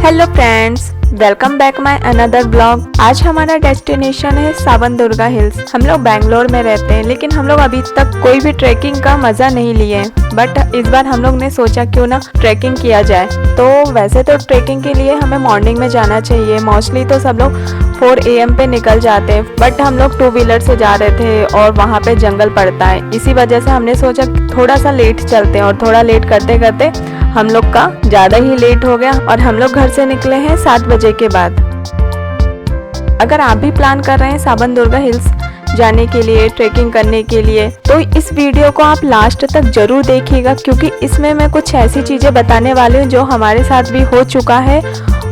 Hello friends, welcome back my another blog. आज हमारा destination है सावन दुर्गा हिल्स। हम लोग बैंगलोर में रहते हैं, लेकिन हम लोग अभी तक कोई भी ट्रैकिंग का मजा नहीं लिए हैं। बट इस बार हम लोग ने सोचा क्यों ना ट्रैकिंग किया जाए। तो वैसे तो ट्रैकिंग के लिए हमें मॉर्निंग में जाना चाहिए। मोस्टली तो सब लोग 4 AM पे निकल जाते हैं, बट हम लोग 2 व्हीलर से जा रहे थे और वहाँ पे जंगल पड़ता है। इसी वजह से हमने सोचा थोड़ा सा लेट चलते हैं, और थोड़ा लेट करते करते हम लोग का ज़्यादा ही लेट हो गया और हम लोग घर से निकले हैं 7 बजे के बाद। अगर आप भी प्लान कर रहे हैं सावन दुर्गा हिल्स जाने के लिए, ट्रैकिंग करने के लिए, तो इस वीडियो को आप लास्ट तक जरूर देखिएगा, क्योंकि इसमें मैं कुछ ऐसी चीज़ें बताने वाली हूँ जो हमारे साथ भी हो चुका है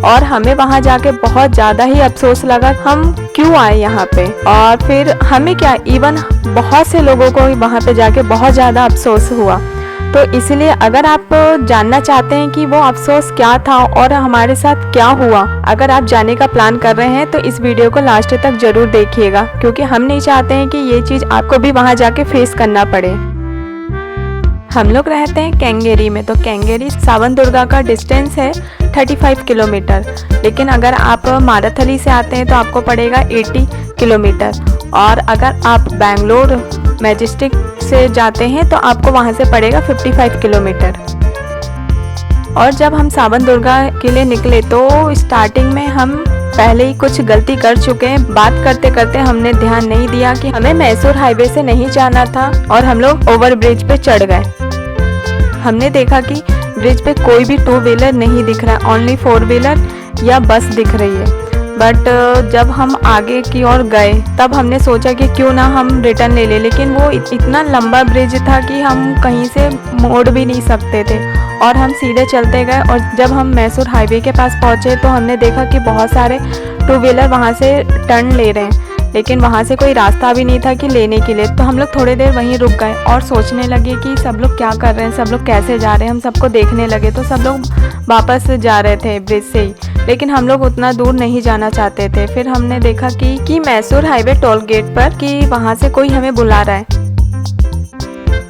और हमें वहाँ जाके बहुत ज़्यादा ही अफसोस लगा हम क्यों आए यहाँ पे। और फिर हमें क्या, इवन बहुत से लोगों को वहाँ पे जाके बहुत ज़्यादा अफसोस हुआ। तो इसलिए अगर आप जानना चाहते हैं कि वो अफसोस क्या था और हमारे साथ क्या हुआ, अगर आप जाने का प्लान कर रहे हैं तो इस वीडियो को लास्ट तक जरूर देखिएगा, क्योंकि हम नहीं चाहते हैं कि ये चीज़ आपको भी वहाँ जाके फेस करना पड़े। हम लोग रहते हैं कैंगेरी में, तो कैंगेरी सावन दुर्गा का डिस्टेंस है 35 किलोमीटर, लेकिन अगर आप माराथली से आते हैं तो आपको पड़ेगा 80 किलोमीटर, और अगर आप बैंगलोर मैजेस्टिक से जाते हैं तो आपको वहाँ से पड़ेगा 55 किलोमीटर। और जब हम सावन दुर्गा के लिए निकले तो स्टार्टिंग में हम पहले ही कुछ गलती कर चुके हैं। बात करते करते हमने ध्यान नहीं दिया कि हमें मैसूर हाईवे से नहीं जाना था और हम लोग ओवर ब्रिज पे चढ़ गए। हमने देखा कि ब्रिज पे कोई भी 2 व्हीलर नहीं दिख रहा, ओनली 4 व्हीलर या बस दिख रही है। बट जब हम आगे की ओर गए तब हमने सोचा कि क्यों ना हम रिटर्न ले लें, लेकिन वो इतना लंबा ब्रिज था कि हम कहीं से मोड़ भी नहीं सकते थे और हम सीधे चलते गए। और जब हम मैसूर हाईवे के पास पहुंचे तो हमने देखा कि बहुत सारे 2 व्हीलर वहाँ से टर्न ले रहे हैं, लेकिन वहाँ से कोई रास्ता भी नहीं था कि लेने के लिए। तो हम लोग थोड़ी देर वहीं रुक गए और सोचने लगे कि सब लोग क्या कर रहे हैं, सब लोग कैसे जा रहे हैं। हम सबको देखने लगे तो सब लोग वापस जा रहे थे ब्रिज से ही, लेकिन हम लोग उतना दूर नहीं जाना चाहते थे। फिर हमने देखा कि मैसूर हाईवे टोल गेट पर कि वहाँ से कोई हमें बुला रहा है।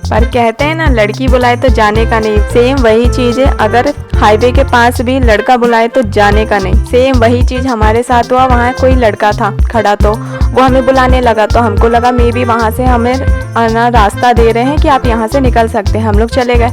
पर कहते हैं ना, लड़की बुलाए तो जाने का नहीं, सेम वही चीज़ है। अगर हाईवे के पास भी लड़का बुलाए तो जाने का नहीं, सेम वही चीज़ हमारे साथ हुआ। वहाँ कोई लड़का था खड़ा, तो वो हमें बुलाने लगा, तो हमको लगा मे बी वहाँ से हमें रास्ता दे रहे हैं कि आप यहाँ से निकल सकते हैं। हम लोग चले गए,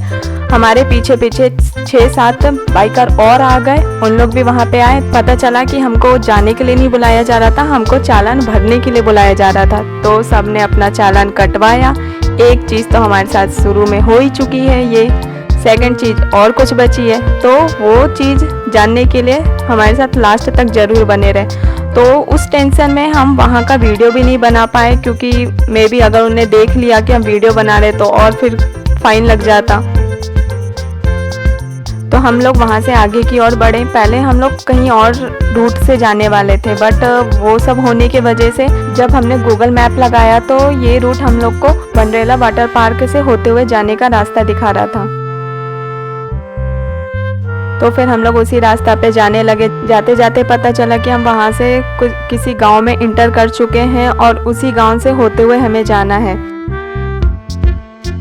हमारे पीछे पीछे 6-7 बाइकर और आ गए, उन लोग भी वहाँ पे आए। पता चला कि हमको जाने के लिए नहीं बुलाया जा रहा था, हमको चालान भरने के लिए बुलाया जा रहा था। तो सबने अपना चालान कटवाया। एक चीज़ तो हमारे साथ शुरू में हो ही चुकी है, ये सेकंड चीज़ और कुछ बची है, तो वो चीज़ जानने के लिए हमारे साथ लास्ट तक ज़रूर बने रहे। तो उस टेंशन में हम वहाँ का वीडियो भी नहीं बना पाए, क्योंकि मे बी अगर उन्हें देख लिया कि हम वीडियो बना रहे तो और फिर फाइन लग जाता। तो हम लोग वहाँ से आगे की ओर बढ़े। पहले हम लोग कहीं और रूट से जाने वाले थे, बट वो सब होने की वजह से जब हमने गूगल मैप लगाया तो ये रूट हम लोग को वंडरला वाटर पार्क से होते हुए जाने का रास्ता दिखा रहा था। तो फिर हम लोग उसी रास्ता पे जाने लगे। जाते जाते पता चला कि हम वहाँ से किसी गांव में इंटर कर चुके हैं और उसी गांव से होते हुए हमें जाना है।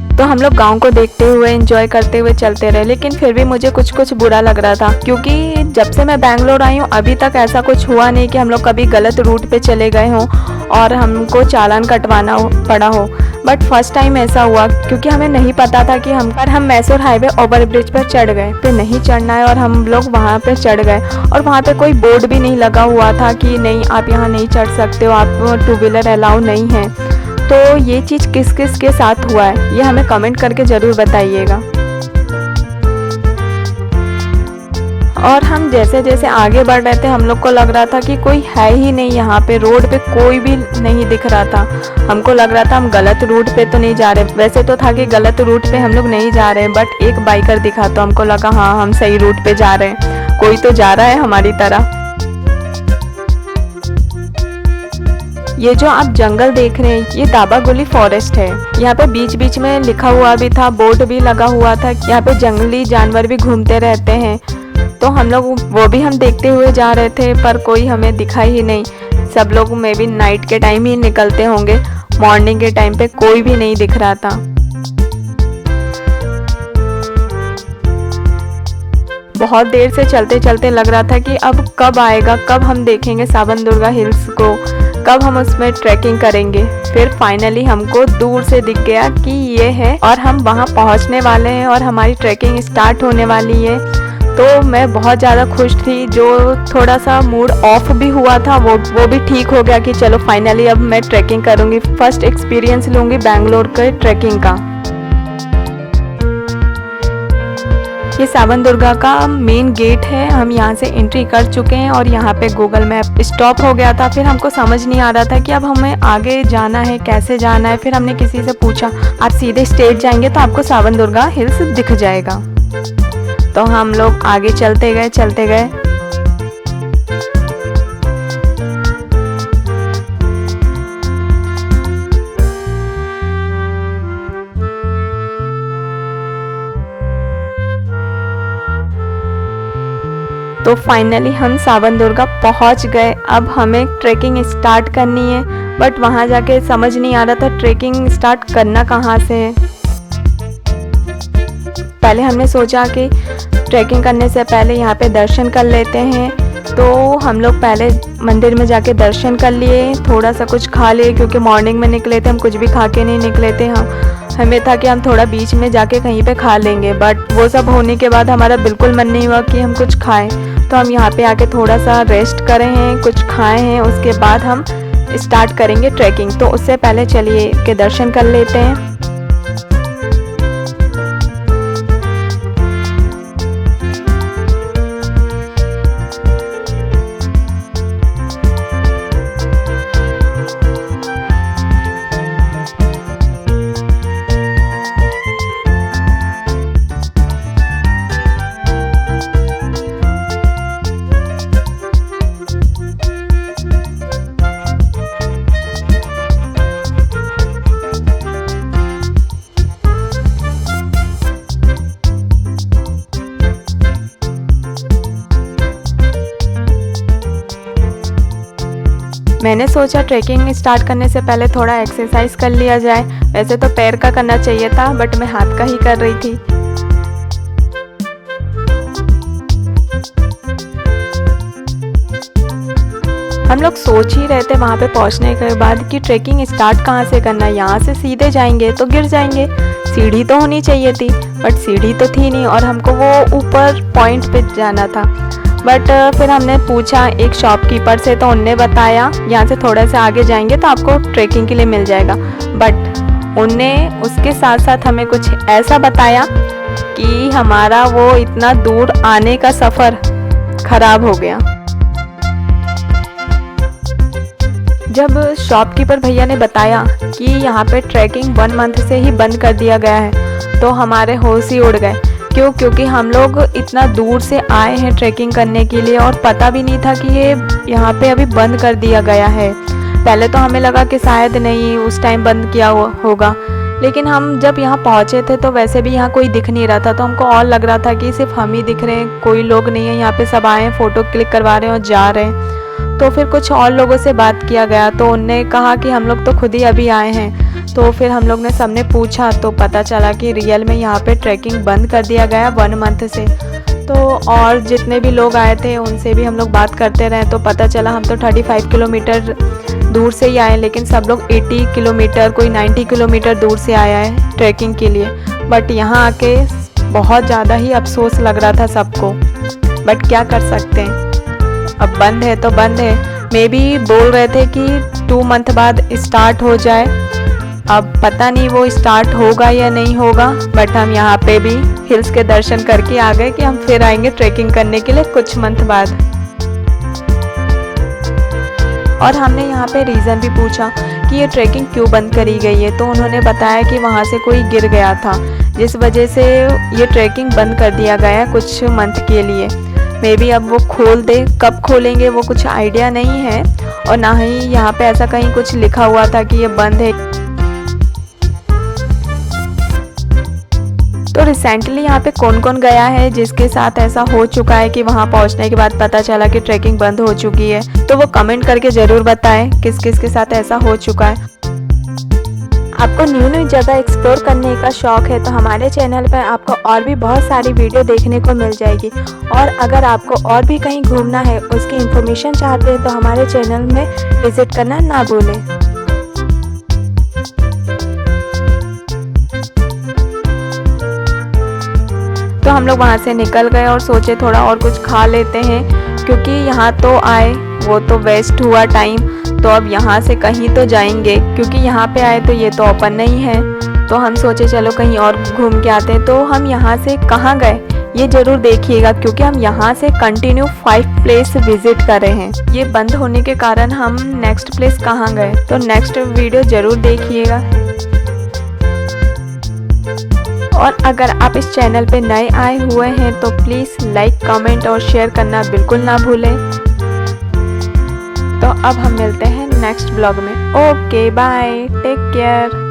तो हम लोग गांव को देखते हुए एंजॉय करते हुए चलते रहे, लेकिन फिर भी मुझे कुछ कुछ बुरा लग रहा था, क्योंकि जब से मैं बैंगलोर आई हूँ अभी तक ऐसा कुछ हुआ नहीं कि हम लोग कभी गलत रूट पे चले गए हों और हमको चालान कटवाना पड़ा हो। बट फर्स्ट टाइम ऐसा हुआ, क्योंकि हमें नहीं पता था कि हम मैसूर हाईवे ओवर ब्रिज पर चढ़ गए। फिर नहीं चढ़ना है और हम लोग वहाँ पर चढ़ गए, और वहाँ पे कोई बोर्ड भी नहीं लगा हुआ था कि नहीं आप यहाँ नहीं चढ़ सकते हो, आप 2 व्हीलर अलाउ नहीं है। तो ये चीज़ किस किस के साथ हुआ है ये हमें कमेंट करके ज़रूर बताइएगा। और हम जैसे जैसे आगे बढ़ रहे थे हम लोग को लग रहा था कि कोई है ही नहीं यहाँ पे, रोड पे कोई भी नहीं दिख रहा था। हमको लग रहा था हम गलत रूट पे तो नहीं जा रहे। वैसे तो था कि गलत रूट पे हम लोग नहीं जा रहे, बट एक बाइकर दिखा तो हमको लगा हाँ हम सही रूट पे जा रहे हैं, कोई तो जा रहा है हमारी तरह। ये जो आप जंगल देख रहे हैं ये दाबागुली फॉरेस्ट है। यहाँ पे बीच बीच में लिखा हुआ भी था, बोर्ड भी लगा हुआ था, यहाँ पे जंगली जानवर भी घूमते रहते हैं। तो हम लोग वो भी हम देखते हुए जा रहे थे, पर कोई हमें दिखा ही नहीं। सब लोग मे बी नाइट के टाइम ही निकलते होंगे, मॉर्निंग के टाइम पे कोई भी नहीं दिख रहा था। बहुत देर से चलते चलते लग रहा था कि अब कब आएगा, कब हम देखेंगे सावन दुर्गा हिल्स को, कब हम उसमें ट्रैकिंग करेंगे। फिर फाइनली हमको दूर से दिख गया कि ये है और हम वहाँ पहुँचने वाले हैं और हमारी ट्रैकिंग स्टार्ट होने वाली है। तो मैं बहुत ज़्यादा खुश थी। जो थोड़ा सा मूड ऑफ भी हुआ था वो भी ठीक हो गया कि चलो फाइनली अब मैं ट्रैकिंग करूँगी, फर्स्ट एक्सपीरियंस लूँगी बैंगलोर के ट्रैकिंग का। ये सावन दुर्गा का मेन गेट है, हम यहाँ से एंट्री कर चुके हैं और यहाँ पे गूगल मैप स्टॉप हो गया था। फिर हमको समझ नहीं आ रहा था कि अब हमें आगे जाना है, कैसे जाना है। फिर हमने किसी से पूछा, आप सीधे स्ट्रेट जाएंगे तो आपको सावन दुर्गा हिल्स दिख जाएगा। तो हम लोग आगे चलते गए। तो फाइनली हम सावन दुर्गा पहुंच गए। अब हमें ट्रैकिंग स्टार्ट करनी है, बट वहां जाके समझ नहीं आ रहा था ट्रैकिंग स्टार्ट करना कहां से है। पहले हमने सोचा कि ट्रैकिंग करने से पहले यहाँ पे दर्शन कर लेते हैं, तो हम लोग पहले मंदिर में जाके दर्शन कर लिए, थोड़ा सा कुछ खा लिए क्योंकि मॉर्निंग में निकले थे, हम कुछ भी खा के नहीं निकले थे। हमें था कि हम थोड़ा बीच में जाके कहीं पे खा लेंगे, बट वो सब होने के बाद हमारा बिल्कुल मन नहीं हुआ कि हम कुछ खाएं। तो हम यहाँ पे आके थोड़ा सा रेस्ट करे हैं, कुछ खाए हैं, उसके बाद हम स्टार्ट करेंगे ट्रैकिंग। तो उससे पहले चलिए के दर्शन कर लेते हैं। मैंने सोचा ट्रैकिंग स्टार्ट करने से पहले थोड़ा एक्सरसाइज कर लिया जाए। वैसे तो पैर का करना चाहिए था, बट मैं हाथ का ही कर रही थी। हम लोग सोच ही रहे थे वहाँ पे पहुँचने के बाद कि ट्रैकिंग स्टार्ट कहाँ से करना है। यहाँ से सीधे जाएंगे तो गिर जाएंगे, सीढ़ी तो होनी चाहिए थी, बट सीढ़ी तो थी नहीं और हमको वो ऊपर पॉइंट पे जाना था। बट फिर हमने पूछा एक शॉपकीपर से, तो उनने बताया यहाँ से थोड़ा सा आगे जाएंगे तो आपको ट्रैकिंग के लिए मिल जाएगा। बट उनने उसके साथ साथ हमें कुछ ऐसा बताया कि हमारा वो इतना दूर आने का सफ़र खराब हो गया। जब शॉपकीपर भैया ने बताया कि यहाँ पे ट्रैकिंग 1 मंथ से ही बंद कर दिया गया है, तो हमारे होश ही उड़ गए। क्योंकि हम लोग इतना दूर से आए हैं ट्रैकिंग करने के लिए और पता भी नहीं था कि ये यहाँ पे अभी बंद कर दिया गया है। पहले तो हमें लगा कि शायद नहीं उस टाइम बंद किया होगा, लेकिन हम जब यहाँ पहुँचे थे तो वैसे भी यहाँ कोई दिख नहीं रहा था। तो हमको और लग रहा था कि सिर्फ हम ही दिख रहे हैं, कोई लोग नहीं है यहाँ पे, सब आए हैं फ़ोटो क्लिक करवा रहे हैं और जा रहे हैं। तो फिर कुछ और लोगों से बात किया गया, तो उनने कहा कि हम लोग तो खुद ही अभी आए हैं। तो फिर हम लोग ने सबने पूछा तो पता चला कि रियल में यहाँ पे ट्रैकिंग बंद कर दिया गया 1 मंथ से। तो और जितने भी लोग आए थे उनसे भी हम लोग बात करते रहे, तो पता चला हम तो 35 किलोमीटर दूर से ही आए, लेकिन सब लोग 80 किलोमीटर, कोई 90 किलोमीटर दूर से आया है ट्रैकिंग के लिए। बट यहाँ आके बहुत ज़्यादा ही अफसोस लग रहा था सबको, बट क्या कर सकते हैं, अब बंद है तो बंद है। मे बी बोल रहे थे कि 2 मंथ बाद स्टार्ट हो जाए, अब पता नहीं वो स्टार्ट होगा या नहीं होगा। बट हम यहाँ पे भी हिल्स के दर्शन करके आ गए कि हम फिर आएंगे ट्रैकिंग करने के लिए कुछ मंथ बाद। और हमने यहाँ पे रीज़न भी पूछा कि ये ट्रैकिंग क्यों बंद करी गई है, तो उन्होंने बताया कि वहाँ से कोई गिर गया था, जिस वजह से ये ट्रैकिंग बंद कर दिया गया है कुछ मंथ के लिए। मे बी अब वो खोल दे, कब खोलेंगे वो कुछ आइडिया नहीं है, और ना ही यहाँ पे ऐसा कहीं कुछ लिखा हुआ था कि ये बंद है। तो रिसेंटली यहाँ पे कौन कौन गया है जिसके साथ ऐसा हो चुका है कि वहाँ पहुँचने के बाद पता चला कि ट्रैकिंग बंद हो चुकी है, तो वो कमेंट करके ज़रूर बताएं किस किस के साथ ऐसा हो चुका है। आपको न्यू न्यू जगह एक्सप्लोर करने का शौक़ है तो हमारे चैनल पर आपको और भी बहुत सारी वीडियो देखने को मिल जाएगी। और अगर आपको और भी कहीं घूमना है, उसकी इन्फॉर्मेशन चाहते हैं तो हमारे चैनल में विज़िट करना ना भूलें। तो हम लोग वहाँ से निकल गए और सोचे थोड़ा और कुछ खा लेते हैं, क्योंकि यहाँ तो आए वो तो वेस्ट हुआ टाइम, तो अब यहाँ से कहीं तो जाएंगे, क्योंकि यहाँ पे आए तो ये तो ओपन नहीं है। तो हम सोचे चलो कहीं और घूम के आते हैं। तो हम यहाँ से कहाँ गए ये ज़रूर देखिएगा, क्योंकि हम यहाँ से कंटिन्यू 5 प्लेस विजिट कर रहे हैं। ये बंद होने के कारण हम नेक्स्ट प्लेस कहाँ गए, तो नेक्स्ट वीडियो ज़रूर देखिएगा। और अगर आप इस चैनल पे नए आए हुए हैं तो प्लीज़ लाइक, कमेंट और शेयर करना बिल्कुल ना भूलें। तो अब हम मिलते हैं नेक्स्ट ब्लॉग में। Okay bye, take care.